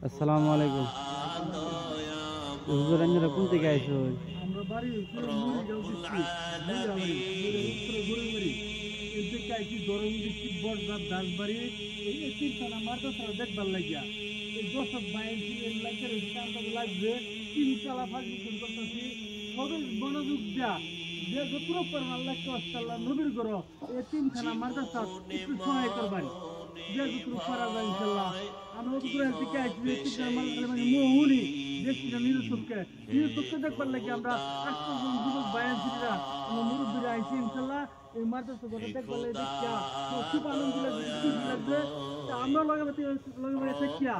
আসসালামু আলাইকুম। হুজুর আপনারা কোন থেকে আইছো? আমরা বাড়ি মুড়িগাঁও ডিস্ট্রিক্ট মুড়িয়াবাড়ি উত্তরে গরুমারি এর থেকে আইছি দরং ডিস্ট্রিক্ট বড়দার দাসবাড়ি এই তিনখানা মাদ্রাসা দেখবার লাগিয়া এই দর্শক বাইনছি এর লাগতে কামটা লাগবে তিন চালা ফাঁকি করতেছি সবাই মনোযোগ দেয়া যে যতটুকু পারেন আল্লাহ আল্লাহ নবীর গর এই তিনখানা মাদ্রাসা একটু সহায় করবেন যে যতটুকু পারা যায় ইনশাল্লাহ আমরা অতটুকু থেকে আইছি তিনখানা মাদ্রাসা মানে মোহনি দেখছিলাম নিরসবকে দেখবার লাগে আমরা 8 জন যুবক বায়ানছিরা আমরা মুরব্বীরা আইছি ইনশাল্লাহ এই মাদ্রাসা ঘরে দেখবার লাগে দেখিয়া খুব আনন্দ লাগবে খুশি লাগবে আমরা লগে দেখিয়া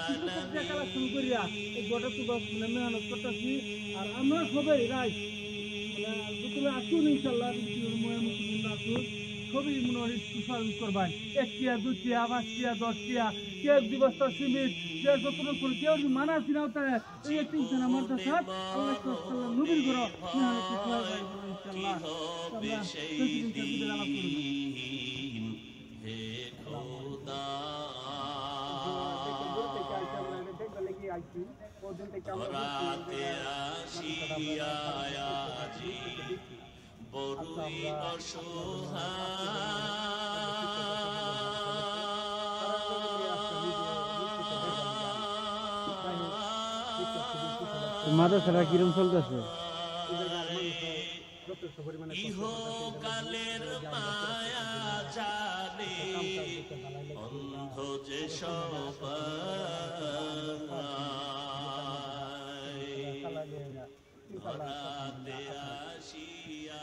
কিছু সবজি কালেকশন করিয়া এই গোটা তো মানে মেহনত করতেছি আর আমরা সবাই রাইট মানে যতগুলো আসুন ইনশাল্লাহ আসুন সবই মনে হয় সুফল করবেন 1 টিয়া 2 টিয়া 5 টিয়া 10 টিয়া কেউ দিবস্তা সিমিট কেউ যতটুকু করে কেউ মানা চিনাও তারা এই তিনখানা মাদ্রাসা আল্লাহ নবীর ঘর ইনশাল্লাহ আমরা প্রতিদিন আলাপ করব মাদ্রাসাটা কিরম চলতেছে? ইহকালের মায়া জানে অন্ধ যে সবাই আসিয়া